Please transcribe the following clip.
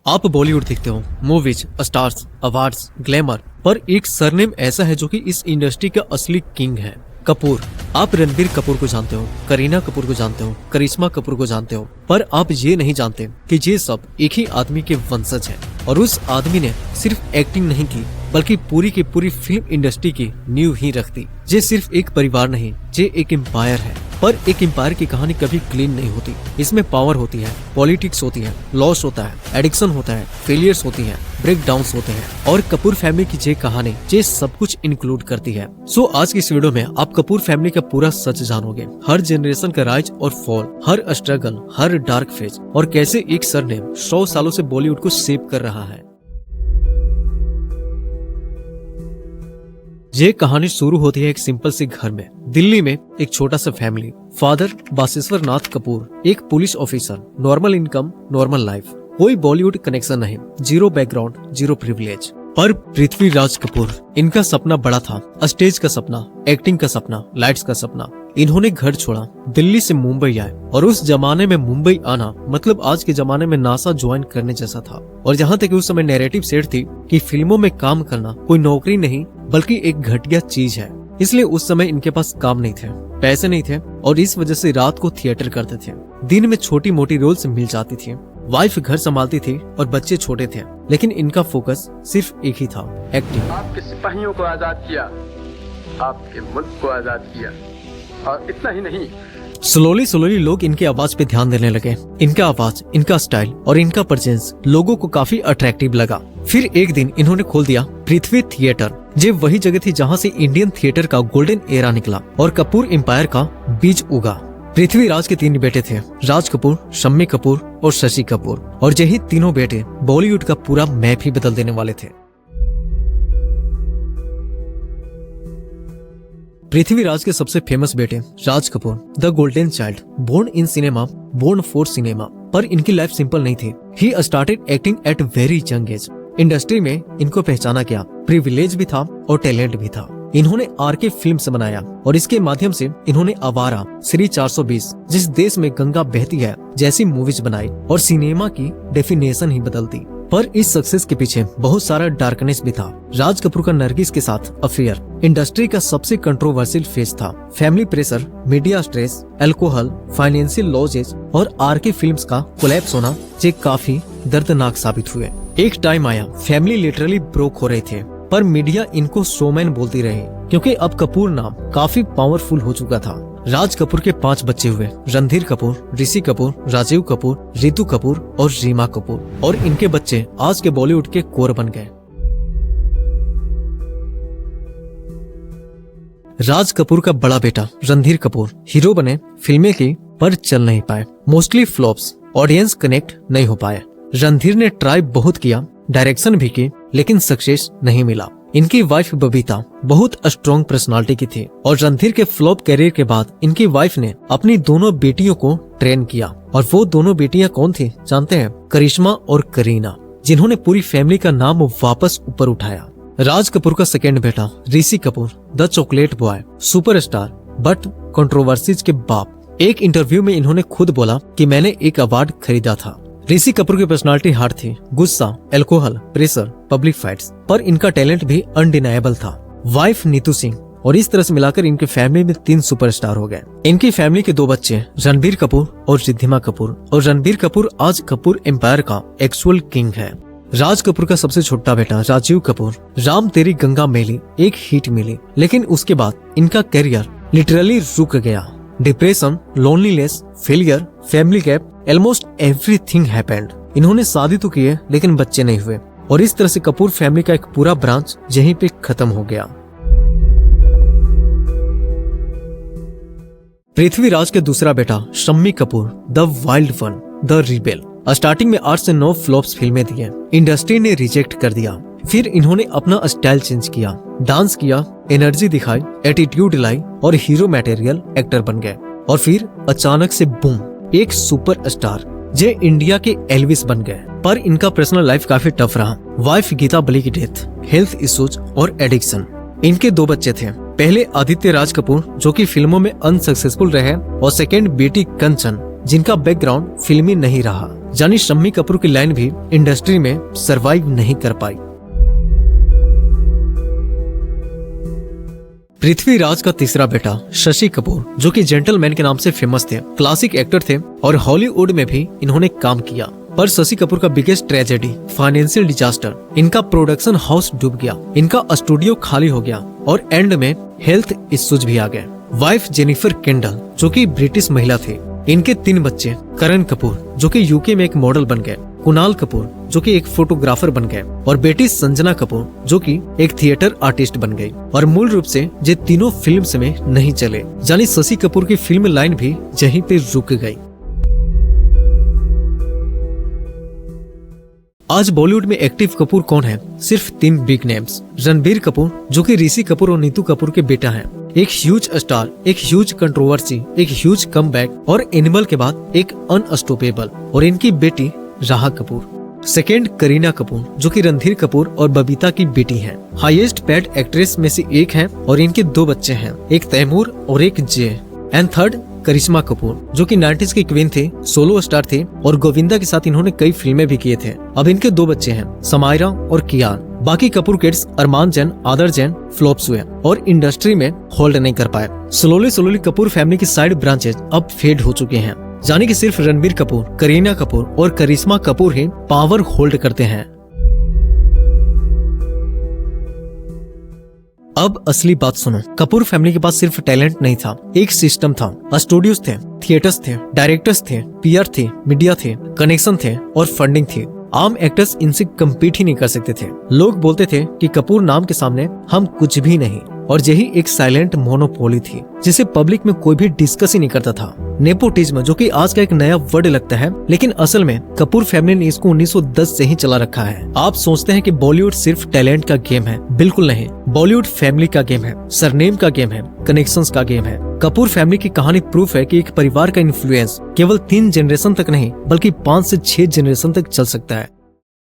आप बॉलीवुड देखते हो, मूवीज, स्टार्स, अवार्ड्स, ग्लैमर, पर एक सरनेम ऐसा है जो कि इस इंडस्ट्री का असली किंग है, कपूर। आप रणबीर कपूर को जानते हो, करीना कपूर को जानते हो, करिश्मा कपूर को जानते हो, पर आप ये नहीं जानते कि ये सब एक ही आदमी के वंशज हैं। और उस आदमी ने सिर्फ एक्टिंग नहीं की बल्कि पूरी की पूरी फिल्म इंडस्ट्री की नींव ही रख दी। ये सिर्फ एक परिवार नहीं, ये एक एम्पायर है। पर एक एम्पायर की कहानी कभी क्लीन नहीं होती। इसमें पावर होती है, पॉलिटिक्स होती है, लॉस होता है, एडिक्शन होता है, फेलियर्स होती है, ब्रेक डाउन्स होते हैं, और कपूर फैमिली की ये कहानी ये सब कुछ इंक्लूड करती है। सो आज की इस वीडियो में आप कपूर फैमिली का पूरा सच जानोगे। हर जनरेशन का राइज और फॉल, हर स्ट्रगल, हर डार्क फेज, और कैसे एक सरनेम 100 सालों से बॉलीवुड को शेप कर रहा है। ये कहानी शुरू होती है एक सिंपल से घर में। दिल्ली में एक छोटा सा फैमिली, फादर बासेश्वर नाथ कपूर, एक police officer, normal income, normal life, कोई बॉलीवुड कनेक्शन नहीं, जीरो बैकग्राउंड, जीरो प्रिविलेज। पर पृथ्वीराज कपूर, इनका सपना बड़ा था, स्टेज का सपना, एक्टिंग का सपना, लाइट्स का सपना। इन्होंने घर छोड़ा, दिल्ली से मुंबई आए, और उस जमाने में मुंबई आना मतलब आज के जमाने में नासा ज्वाइन करने जैसा था। और जहाँ तक उस समय नैरेटिव सेट थी कि फिल्मों में काम करना कोई नौकरी नहीं बल्कि एक घटिया चीज है, इसलिए उस समय इनके पास काम नहीं थे, पैसे नहीं थे, और इस वजह से रात को थिएटर करते थे। दिन में छोटी मोटी रोल्स मिल जाती थी, वाइफ घर संभालती थी और बच्चे छोटे थे, लेकिन इनका फोकस सिर्फ एक ही था, एक्टिंग। आपके सिपाहियों को आजाद किया, आपके मुल्क को आजाद किया, और इतना ही नहीं, स्लोली लोग इनकी आवाज पे ध्यान देने लगे। इनका आवाज, इनका स्टाइल और इनका प्रेजेंस लोगों को काफी अट्रैक्टिव लगा। फिर एक दिन इन्होंने खोल दिया पृथ्वी थिएटर। ये वही जगह थी जहाँ से इंडियन थिएटर का गोल्डन एरा निकला और कपूर एम्पायर का बीज उगा। पृथ्वीराज के 3 बेटे थे, राज कपूर, शम्मी कपूर और शशि कपूर, और यही तीनों बेटे बॉलीवुड का पूरा मैप ही बदल देने वाले थे। पृथ्वीराज के सबसे फेमस बेटे Raj Kapoor, the golden child, born in cinema, born for cinema. पर इनकी लाइफ सिंपल नहीं थी। He started acting at very young age. Industry में इनको पहचाना गया, प्रिविलेज भी था और टैलेंट भी था। इन्होंने आरके फिल्म्स बनाया और इसके माध्यम से इन्होंने आवारा, श्री 420, जिस देश में गंगा बहती है, जैसी मूवीज बनाई और सिनेमा की डेफिनेशन ही बदल दी। पर इस सक्सेस के पीछे बहुत सारा डार्कनेस भी था। राज कपूर का नरगिस के साथ अफेयर इंडस्ट्री का सबसे कंट्रोवर्शियल फेज था। Family pressure, media stress, alcohol, financial losses और आरके फिल्म्स का कोलैप्स होना ये काफी दर्दनाक साबित हुए। एक टाइम आया, फैमिली लिटरली ब्रोक हो रहे थे, पर मीडिया इनको शोमैन बोलती रही, क्योंकि अब कपूर नाम काफी पावरफुल हो चुका था। राज कपूर के 5 बच्चे हुए, रणधीर कपूर, ऋषि कपूर, राजीव कपूर, रितु कपूर और रीमा कपूर, और इनके बच्चे आज के बॉलीवुड के कोर बन गए। राज कपूर का बड़ा बेटा रणधीर कपूर हीरो बने, फिल्में की, पर चल नहीं पाए, मोस्टली फ्लॉप्स, ऑडियंस कनेक्ट नहीं हो पाए। रणधीर ने ट्राई बहुत किया, डायरेक्शन भी की, लेकिन सक्सेस नहीं मिला। इनकी वाइफ बबीता बहुत स्ट्रॉन्ग पर्सनालिटी की थी, और रणधीर के फ्लॉप कैरियर के बाद इनकी वाइफ ने अपनी दोनों बेटियों को ट्रेन किया। और वो दोनों बेटियां कौन थी जानते हैं? करिश्मा और करीना, जिन्होंने पूरी फैमिली का नाम वापस ऊपर उठाया। राज कपूर का सेकेंड बेटा Rishi Kapoor, the chocolate boy, superstar but controversies के बाप। एक इंटरव्यू में इन्होंने खुद बोला कि मैंने एक अवार्ड खरीदा था। ऋषि कपूर की पर्सनालिटी हार्ड थी, गुस्सा, अल्कोहल, प्रेशर, पब्लिक फाइट्स, पर इनका टैलेंट भी अनडिनाएबल था। वाइफ नीतू सिंह, और इस तरह से मिलाकर इनके फैमिली में 3 सुपरस्टार हो गए। इनकी फैमिली के 2 बच्चे रणबीर कपूर और रिद्धिमा कपूर, और रणबीर कपूर आज कपूर एम्पायर का एक्चुअल किंग है। राज कपूर का सबसे छोटा बेटा राजीव कपूर, राम तेरी गंगा मैली एक हिट मिली, लेकिन उसके बाद इनका करियर लिटरली रुक गया। Depression, loneliness, failure, family gap, almost everything happened. इन्होंने शादी तो किए लेकिन बच्चे नहीं हुए, और इस तरह से कपूर फैमिली का एक पूरा ब्रांच यहीं पे खत्म हो गया। पृथ्वीराज के दूसरा बेटा Shammi Kapoor, the wild one, the rebel. Starting में 8 से 9 फ्लॉप्स फिल्में दिए, इंडस्ट्री ने रिजेक्ट कर दिया। फिर इन्होंने अपना स्टाइल चेंज किया, डांस किया, एनर्जी दिखाई, एटीट्यूड लाई, और हीरो मटेरियल एक्टर बन गए। और फिर अचानक से बूम, एक सुपरस्टार, जे इंडिया के एल्विस बन गए। पर इनका पर्सनल लाइफ काफी टफ रहा। वाइफ गीता बली की डेथ, हेल्थ इश्यूज और एडिक्शन। इनके 2 बच्चे थे, पहले आदित्य राज कपूर जो कि फिल्मों में अनसक्सेसफुल रहे, और सेकेंड बेटी कंचन जिनका बैकग्राउंड फिल्मी नहीं रहा। जानी शम्मी कपूर की लाइन भी इंडस्ट्री में सरवाइव नहीं कर पाई। पृथ्वीराज का तीसरा बेटा शशि कपूर, जो कि जेंटलमैन के नाम से फेमस थे, क्लासिक एक्टर थे और हॉलीवुड में भी इन्होंने काम किया। पर शशि कपूर का बिगेस्ट ट्रेजेडी फाइनेंशियल डिजास्टर, इनका प्रोडक्शन हाउस डूब गया, इनका स्टूडियो खाली हो गया और एंड में हेल्थ इश्यूज भी आ गए। वाइफ जेनिफर केंडल, जो कि ब्रिटिश महिला थी, इनके 3 बच्चे, करण कपूर जो कि यूके में एक मॉडल बन गए, कुणाल कपूर जो कि एक फोटोग्राफर बन गए और बेटी संजना कपूर जो कि एक थिएटर आर्टिस्ट बन गई। और मूल रूप से ये तीनों फिल्म्स में नहीं चले, यानी शशि कपूर की फिल्म लाइन भी यहीं पे रुक गई। आज बॉलीवुड में एक्टिव कपूर कौन है? सिर्फ 3 बिग नेम्स। रणबीर कपूर, जो कि ऋषि कपूर और नीतू कपूर के बेटा हैं, एक ह्यूज स्टार, एक ह्यूज कंट्रोवर्सी, एक ह्यूज कमबैक और एनिमल के बाद एक अनस्टॉपेबल, और इनकी बेटी राहा कपूर। सेकेंड करीना कपूर, जो कि रणधीर कपूर और बबीता की बेटी हैं, हाईएस्ट पेड एक्ट्रेस में से एक हैं और इनके 2 बच्चे हैं, एक तैमूर और एक जय। एंड थर्ड करिश्मा कपूर, जो कि 90s की क्वीन थे, सोलो स्टार थे और गोविंदा के साथ इन्होंने कई फिल्में भी किए थे। अब इनके 2 बच्चे हैं, समायरा और कियान। बाकी कपूर किड्स अरमान जैन, आदर जैन फ्लॉप्स हुए और इंडस्ट्री में होल्ड नहीं कर पाए। स्लोली कपूर फैमिली की साइड ब्रांचेस अब फेड हो चुके हैं, जाने कि सिर्फ रणबीर कपूर, करीना कपूर और करिश्मा कपूर ही पावर होल्ड करते हैं। अब असली बात सुनो, कपूर फैमिली के पास सिर्फ टैलेंट नहीं था, एक सिस्टम था। स्टूडियोज थे, थिएटर्स थे, डायरेक्टर्स थे, पीआर थे, मीडिया थे, कनेक्शन थे और फंडिंग थी। आम एक्टर्स इनसे कम्पीट ही नहीं कर सकते थे। लोग बोलते थे कि कपूर नाम के सामने हम कुछ भी नहीं, और यही एक साइलेंट मोनोपोली थी जिसे पब्लिक में कोई भी डिस्कस ही नहीं करता था। नेपोटिज्म, जो कि आज का एक नया वर्ड लगता है, लेकिन असल में कपूर फैमिली ने इसको 1910 से ही चला रखा है। आप सोचते हैं कि बॉलीवुड सिर्फ टैलेंट का गेम है, बिल्कुल नहीं। बॉलीवुड फैमिली का गेम है, सरनेम का गेम है, कनेक्शंस का गेम है। कपूर फैमिली की कहानी प्रूफ है कि एक परिवार का इन्फ्लुएंस केवल 3 जनरेशन तक नहीं बल्कि 5 से 6 जनरेशन तक चल सकता है।